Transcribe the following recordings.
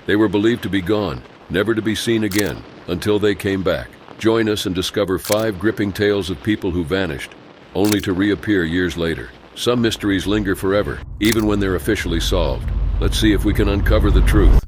They were believed to be gone, never to be seen again, until they came back. Join us and discover 5 gripping tales of people who vanished, only to reappear years later. Some mysteries linger forever, even when they're officially solved. Let's see if we can uncover the truth.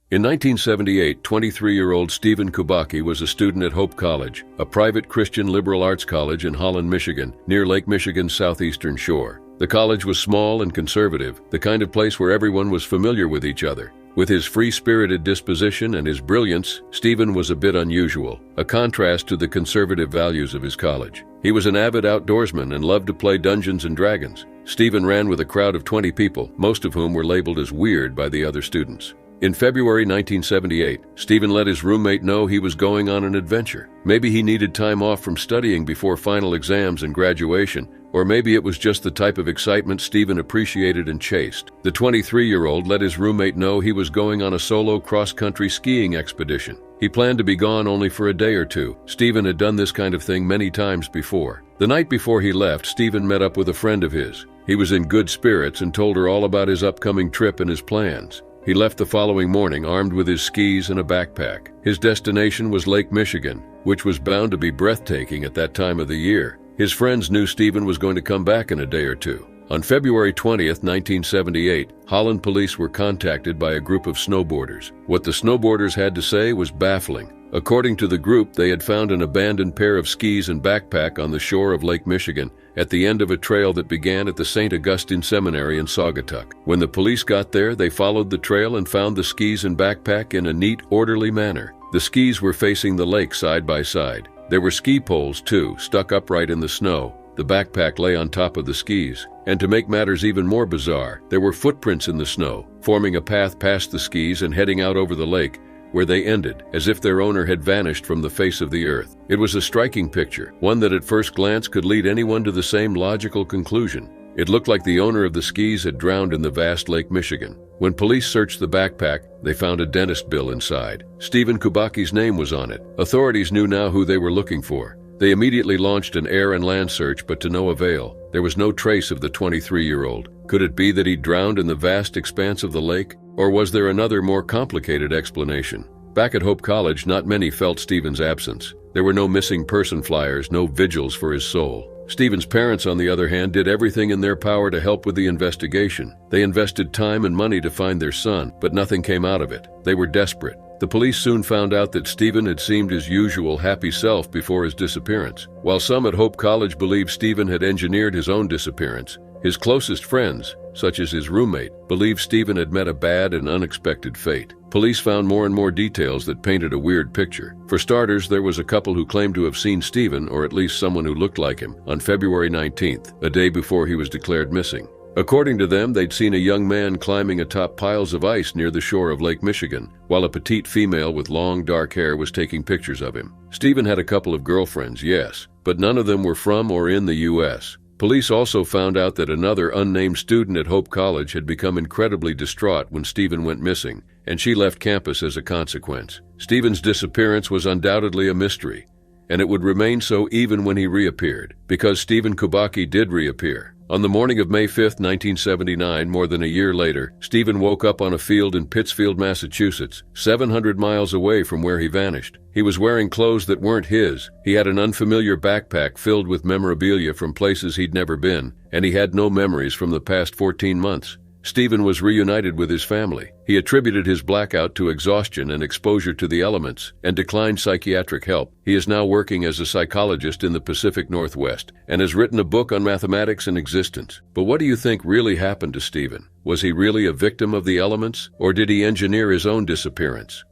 In 1978, 23-year-old Stephen Kubacki was a student at Hope College, a private Christian liberal arts college in Holland, Michigan, near Lake Michigan's southeastern shore. The college was small and conservative, the kind of place where everyone was familiar with each other. With his free-spirited disposition and his brilliance, Stephen was a bit unusual, a contrast to the conservative values of his college. He was an avid outdoorsman and loved to play Dungeons and Dragons. Stephen ran with a crowd of 20 people, most of whom were labeled as weird by the other students. In February 1978, Stephen let his roommate know he was going on an adventure. Maybe he needed time off from studying before final exams and graduation, or maybe it was just the type of excitement Stephen appreciated and chased. The 23-year-old let his roommate know he was going on a solo cross-country skiing expedition. He planned to be gone only for a day or two. Stephen had done this kind of thing many times before. The night before he left, Stephen met up with a friend of his. He was in good spirits and told her all about his upcoming trip and his plans. He left the following morning armed with his skis and a backpack. His destination was Lake Michigan, which was bound to be breathtaking at that time of the year. His friends knew Stephen was going to come back in a day or two. On February 20th, 1978, Holland police were contacted by a group of snowboarders. What the snowboarders had to say was baffling. According to the group, they had found an abandoned pair of skis and backpack on the shore of Lake Michigan at the end of a trail that began at the St. Augustine Seminary in Saugatuck. When the police got there, they followed the trail and found the skis and backpack in a neat, orderly manner. The skis were facing the lake side by side. There were ski poles, too, stuck upright in the snow. The backpack lay on top of the skis. And to make matters even more bizarre, there were footprints in the snow, forming a path past the skis and heading out over the lake, where they ended, as if their owner had vanished from the face of the earth. It was a striking picture, one that at first glance could lead anyone to the same logical conclusion. It looked like the owner of the skis had drowned in the vast Lake Michigan. When police searched the backpack, they found a dentist bill inside. Stephen Kubacki's name was on it. Authorities knew now who they were looking for. They immediately launched an air and land search, but to no avail. There was no trace of the 23-year-old. Could it be that he drowned in the vast expanse of the lake? Or was there another, more complicated explanation? Back at Hope College, not many felt Stephen's absence. There were no missing person flyers, no vigils for his soul. Stephen's parents, on the other hand, did everything in their power to help with the investigation. They invested time and money to find their son, but nothing came out of it. They were desperate. The police soon found out that Stephen had seemed his usual happy self before his disappearance. While some at Hope College believed Stephen had engineered his own disappearance, his closest friends, such as his roommate, believed Stephen had met a bad and unexpected fate. Police found more and more details that painted a weird picture. For starters, there was a couple who claimed to have seen Stephen, or at least someone who looked like him, on February 19th, a day before he was declared missing. According to them, they'd seen a young man climbing atop piles of ice near the shore of Lake Michigan, while a petite female with long dark hair was taking pictures of him. Stephen had a couple of girlfriends, yes, but none of them were from or in the U.S. Police also found out that another unnamed student at Hope College had become incredibly distraught when Stephen went missing, and she left campus as a consequence. Stephen's disappearance was undoubtedly a mystery, and it would remain so even when he reappeared, because Stephen Kubacki did reappear. On the morning of May 5, 1979, more than a year later, Stephen woke up on a field in Pittsfield, Massachusetts, 700 miles away from where he vanished. He was wearing clothes that weren't his. He had an unfamiliar backpack filled with memorabilia from places he'd never been, and he had no memories from the past 14 months. Stephen was reunited with his family. He attributed his blackout to exhaustion and exposure to the elements and declined psychiatric help. He is now working as a psychologist in the Pacific Northwest and has written a book on mathematics and existence. But what do you think really happened to Stephen? Was he really a victim of the elements, or did he engineer his own disappearance?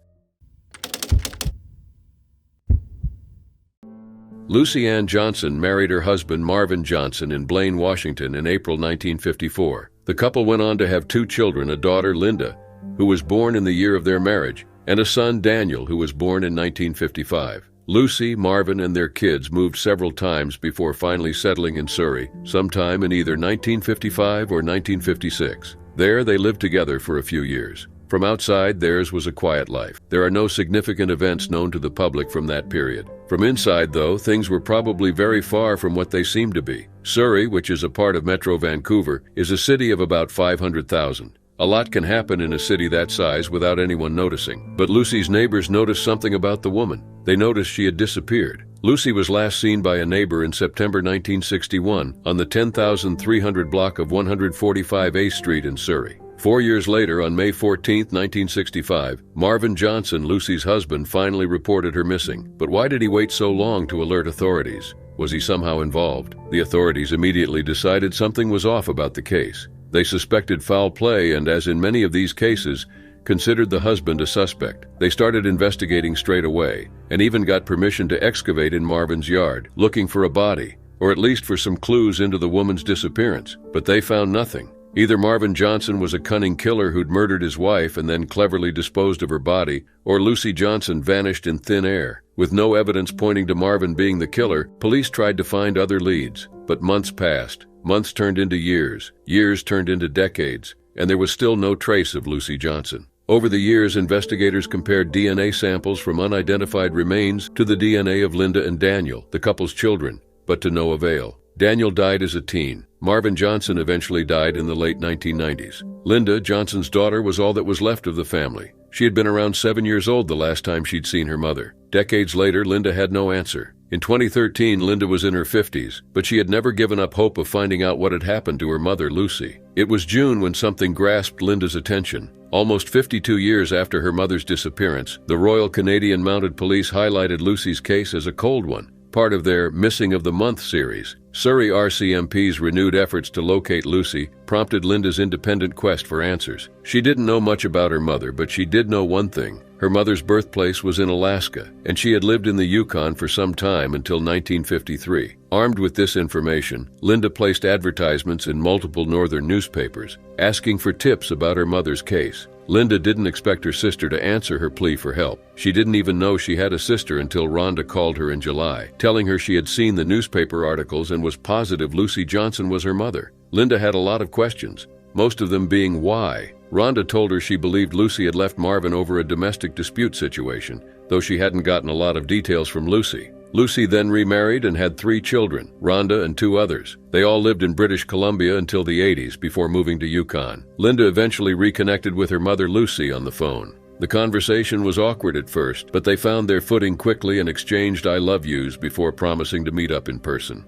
Lucy Ann Johnson married her husband Marvin Johnson in Blaine, Washington in April 1954. The couple went on to have 2 children, a daughter, Linda, who was born in the year of their marriage, and a son, Daniel, who was born in 1955. Lucy, Marvin, and their kids moved several times before finally settling in Surrey, sometime in either 1955 or 1956. There, they lived together for a few years. From outside, theirs was a quiet life. There are no significant events known to the public from that period. From inside, though, things were probably very far from what they seemed to be. Surrey, which is a part of Metro Vancouver, is a city of about 500,000. A lot can happen in a city that size without anyone noticing. But Lucy's neighbors noticed something about the woman. They noticed she had disappeared. Lucy was last seen by a neighbor in September 1961 on the 10,300 block of 145 A Street in Surrey. 4 years later, on May 14, 1965, Marvin Johnson, Lucy's husband, finally reported her missing. But why did he wait so long to alert authorities? Was he somehow involved? The authorities immediately decided something was off about the case. They suspected foul play and, as in many of these cases, considered the husband a suspect. They started investigating straight away and even got permission to excavate in Marvin's yard, looking for a body, or at least for some clues into the woman's disappearance. But they found nothing. Either Marvin Johnson was a cunning killer who'd murdered his wife and then cleverly disposed of her body, or Lucy Johnson vanished in thin air. With no evidence pointing to Marvin being the killer, police tried to find other leads. But months passed. Months turned into years. Years turned into decades. And there was still no trace of Lucy Johnson. Over the years, investigators compared DNA samples from unidentified remains to the DNA of Linda and Daniel, the couple's children, but to no avail. Daniel died as a teen. Marvin Johnson eventually died in the late 1990s. Linda, Johnson's daughter, was all that was left of the family. She had been around 7 years old the last time she'd seen her mother. Decades later, Linda had no answer. In 2013, Linda was in her 50s, but she had never given up hope of finding out what had happened to her mother, Lucy. It was June when something grasped Linda's attention. Almost 52 years after her mother's disappearance, the Royal Canadian Mounted Police highlighted Lucy's case as a cold one, part of their Missing of the Month series. Surrey RCMP's renewed efforts to locate Lucy prompted Linda's independent quest for answers. She didn't know much about her mother, but she did know one thing. Her mother's birthplace was in Alaska, and she had lived in the Yukon for some time until 1953. Armed with this information, Linda placed advertisements in multiple northern newspapers, asking for tips about her mother's case. Linda didn't expect her sister to answer her plea for help. She didn't even know she had a sister until Rhonda called her in July, telling her she had seen the newspaper articles and was positive Lucy Johnson was her mother. Linda had a lot of questions, most of them being why. Rhonda told her she believed Lucy had left Marvin over a domestic dispute situation, though she hadn't gotten a lot of details from Lucy. Lucy then remarried and had 3 children, Rhonda and 2 others. They all lived in British Columbia until the 80s before moving to Yukon. Linda eventually reconnected with her mother Lucy on the phone. The conversation was awkward at first, but they found their footing quickly and exchanged I love yous before promising to meet up in person.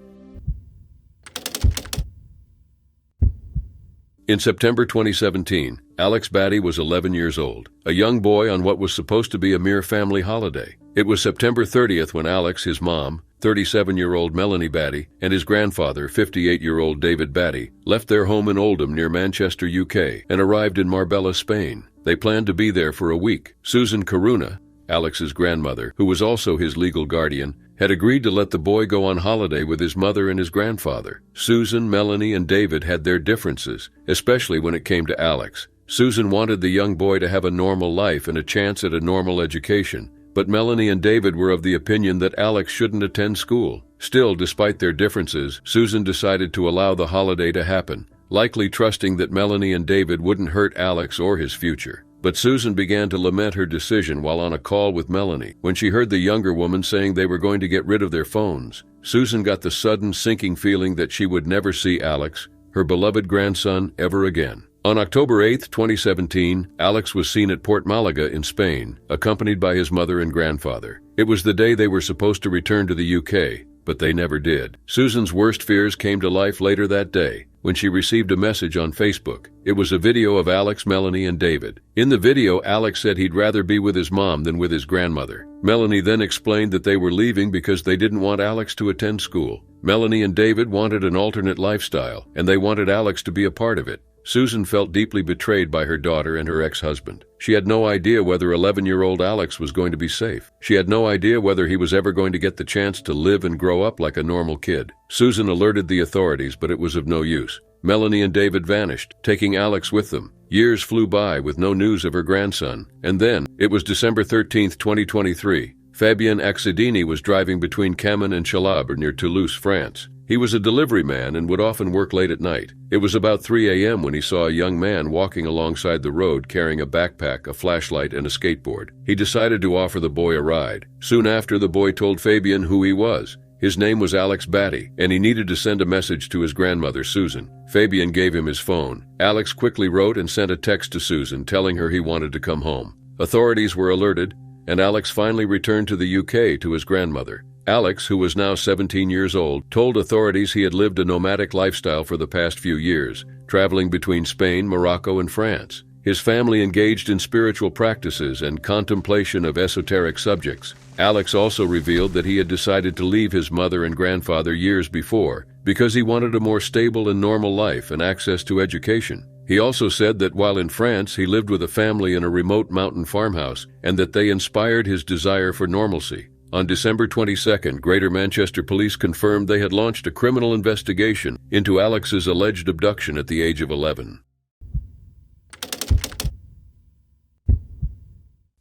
In September 2017, Alex Batty was 11 years old, a young boy on what was supposed to be a mere family holiday. It was September 30th when Alex, his mom, 37-year-old Melanie Batty, and his grandfather, 58-year-old David Batty, left their home in Oldham near Manchester, UK, and arrived in Marbella, Spain. They planned to be there for a week. Susan Karuna, Alex's grandmother, who was also his legal guardian, had agreed to let the boy go on holiday with his mother and his grandfather. Susan, Melanie, and David had their differences, especially when it came to Alex. Susan wanted the young boy to have a normal life and a chance at a normal education, but Melanie and David were of the opinion that Alex shouldn't attend school. Still, despite their differences, Susan decided to allow the holiday to happen, likely trusting that Melanie and David wouldn't hurt Alex or his future. But Susan began to lament her decision while on a call with Melanie. When she heard the younger woman saying they were going to get rid of their phones, Susan got the sudden sinking feeling that she would never see Alex, her beloved grandson, ever again. On October 8, 2017, Alex was seen at Port Malaga in Spain, accompanied by his mother and grandfather. It was the day they were supposed to return to the UK, but they never did. Susan's worst fears came to life later that day, when she received a message on Facebook. It was a video of Alex, Melanie, and David. In the video, Alex said he'd rather be with his mom than with his grandmother. Melanie then explained that they were leaving because they didn't want Alex to attend school. Melanie and David wanted an alternate lifestyle, and they wanted Alex to be a part of it. Susan felt deeply betrayed by her daughter and her ex-husband. She had no idea whether 11-year-old Alex was going to be safe. She had no idea whether he was ever going to get the chance to live and grow up like a normal kid. Susan alerted the authorities, but it was of no use. Melanie and David vanished, taking Alex with them. Years flew by with no news of her grandson. And then, it was December 13, 2023. Fabien Axedini was driving between Camin and Chalabre near Toulouse, France. He was a delivery man and would often work late at night. It was about 3 a.m. when he saw a young man walking alongside the road carrying a backpack, a flashlight, and a skateboard. He decided to offer the boy a ride. Soon after, the boy told Fabian who he was. His name was Alex Batty, and he needed to send a message to his grandmother, Susan. Fabian gave him his phone. Alex quickly wrote and sent a text to Susan telling her he wanted to come home. Authorities were alerted, and Alex finally returned to the UK to his grandmother. Alex, who was now 17 years old, told authorities he had lived a nomadic lifestyle for the past few years, traveling between Spain, Morocco, and France. His family engaged in spiritual practices and contemplation of esoteric subjects. Alex also revealed that he had decided to leave his mother and grandfather years before because he wanted a more stable and normal life and access to education. He also said that while in France, he lived with a family in a remote mountain farmhouse and that they inspired his desire for normalcy. On December 22nd, Greater Manchester Police confirmed they had launched a criminal investigation into Alex's alleged abduction at the age of 11.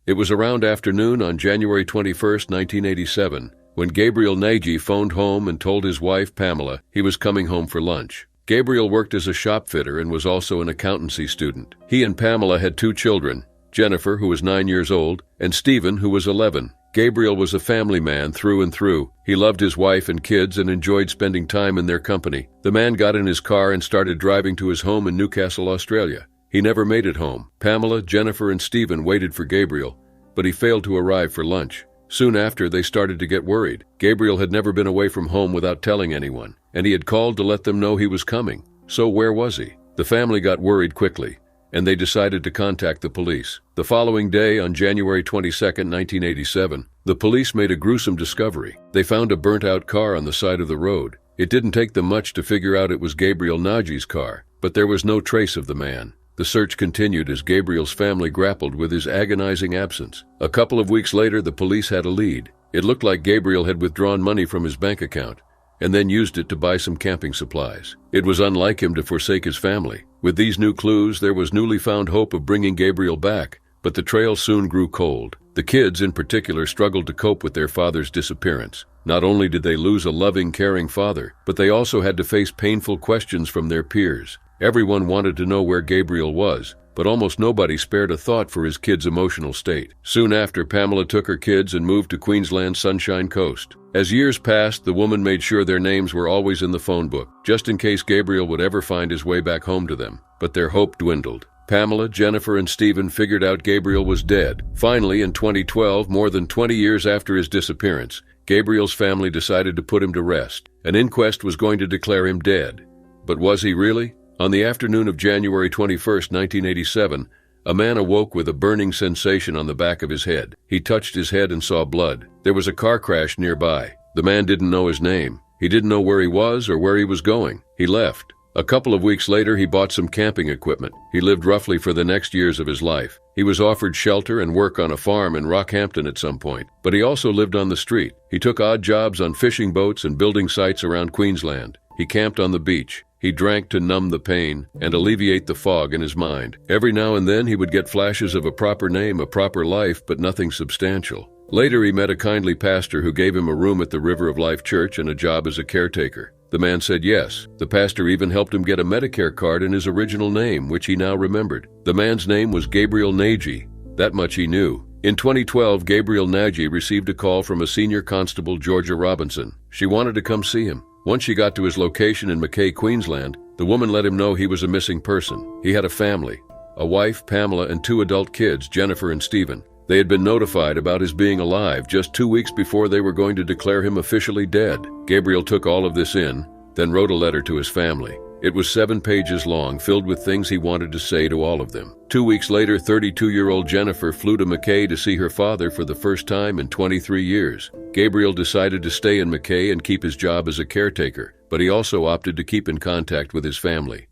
It was around afternoon on January 21, 1987, when Gabriel Nagy phoned home and told his wife, Pamela, he was coming home for lunch. Gabriel worked as a shop fitter and was also an accountancy student. He and Pamela had 2 children, Jennifer, who was 9 years old, and Stephen, who was 11. Gabriel was a family man through and through. He loved his wife and kids and enjoyed spending time in their company. The man got in his car and started driving to his home in Newcastle, Australia. He never made it home. Pamela, Jennifer, and Stephen waited for Gabriel, but he failed to arrive for lunch. Soon after, they started to get worried. Gabriel had never been away from home without telling anyone, and he had called to let them know he was coming. So where was he? The family got worried quickly, and they decided to contact the police. The following day, on January 22, 1987, the police made a gruesome discovery. They found a burnt-out car on the side of the road. It didn't take them much to figure out it was Gabriel Nagy's car, but there was no trace of the man. The search continued as Gabriel's family grappled with his agonizing absence. A couple of weeks later, the police had a lead. It looked like Gabriel had withdrawn money from his bank account and then used it to buy some camping supplies. It was unlike him to forsake his family. With these new clues, there was newly found hope of bringing Gabriel back, but the trail soon grew cold. The kids, in particular, struggled to cope with their father's disappearance. Not only did they lose a loving, caring father, but they also had to face painful questions from their peers. Everyone wanted to know where Gabriel was, but almost nobody spared a thought for his kids' emotional state. Soon after, Pamela took her kids and moved to Queensland's Sunshine Coast. As years passed, the woman made sure their names were always in the phone book, just in case Gabriel would ever find his way back home to them. But their hope dwindled. Pamela, Jennifer, and Stephen figured out Gabriel was dead. Finally, in 2012, more than 20 years after his disappearance, Gabriel's family decided to put him to rest. An inquest was going to declare him dead. But was he really? On the afternoon of January 21, 1987, a man awoke with a burning sensation on the back of his head. He touched his head and saw blood. There was a car crash nearby. The man didn't know his name. He didn't know where he was or where he was going. He left. A couple of weeks later, he bought some camping equipment. He lived roughly for the next years of his life. He was offered shelter and work on a farm in Rockhampton at some point, but he also lived on the street. He took odd jobs on fishing boats and building sites around Queensland. He camped on the beach. He drank to numb the pain and alleviate the fog in his mind. Every now and then he would get flashes of a proper name, a proper life, but nothing substantial. Later he met a kindly pastor who gave him a room at the River of Life Church and a job as a caretaker. The man said yes. The pastor even helped him get a Medicare card in his original name, which he now remembered. The man's name was Gabriel Nagy. That much he knew. In 2012, Gabriel Nagy received a call from a senior constable, Georgia Robinson. She wanted to come see him. Once she got to his location in Mackay, Queensland, the woman let him know he was a missing person. He had a family, a wife, Pamela, and 2 adult kids, Jennifer and Stephen. They had been notified about his being alive just 2 weeks before they were going to declare him officially dead. Gabriel took all of this in, then wrote a letter to his family. It was 7 pages long, filled with things he wanted to say to all of them. 2 weeks later, 32-year-old Jennifer flew to Mackay to see her father for the first time in 23 years. Gabriel decided to stay in Mackay and keep his job as a caretaker, but he also opted to keep in contact with his family.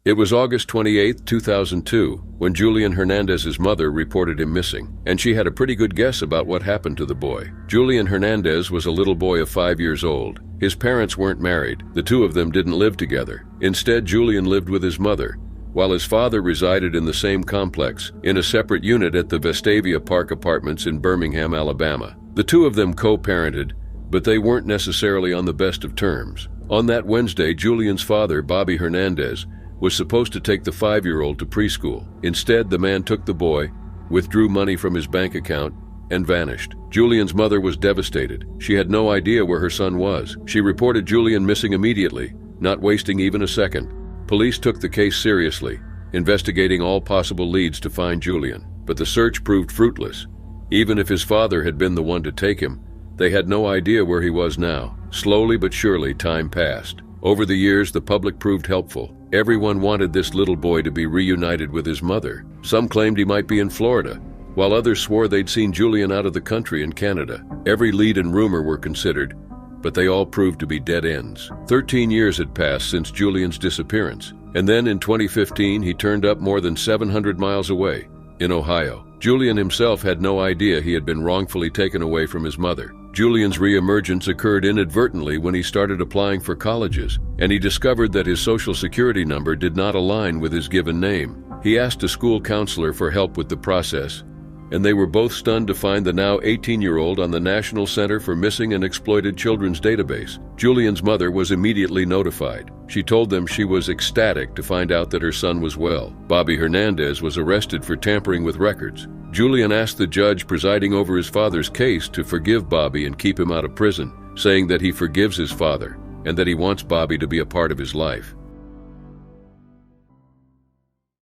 It was August 28, 2002, when Julian Hernandez's mother reported him missing, and she had a pretty good guess about what happened to the boy. Julian Hernandez was a little boy of 5 years old. His parents weren't married. The 2 of them didn't live together. Instead, Julian lived with his mother, while his father resided in the same complex, in a separate unit at the Vestavia Park Apartments in Birmingham, Alabama. The two of them co-parented, but they weren't necessarily on the best of terms. On that Wednesday, Julian's father, Bobby Hernandez, was supposed to take the 5-year-old to preschool. Instead, the man took the boy, withdrew money from his bank account, and vanished. Julian's mother was devastated. She had no idea where her son was. She reported Julian missing immediately, not wasting even a second. Police took the case seriously, investigating all possible leads to find Julian. But the search proved fruitless. Even if his father had been the one to take him, they had no idea where he was now. Slowly but surely, time passed. Over the years, the public proved helpful. Everyone wanted this little boy to be reunited with his mother. Some claimed he might be in Florida, while others swore they'd seen Julian out of the country in Canada. Every lead and rumor were considered, but they all proved to be dead ends. 13 years had passed since Julian's disappearance, and then in 2015 he turned up more than 700 miles away, in Ohio. Julian himself had no idea he had been wrongfully taken away from his mother. Julian's reemergence occurred inadvertently when he started applying for colleges, and he discovered that his social security number did not align with his given name. He asked a school counselor for help with the process, and they were both stunned to find the now 18-year-old on the National Center for Missing and Exploited Children's database. Julian's mother was immediately notified. She told them she was ecstatic to find out that her son was well. Bobby Hernandez was arrested for tampering with records. Julian asked the judge presiding over his father's case to forgive Bobby and keep him out of prison, saying that he forgives his father and that he wants Bobby to be a part of his life.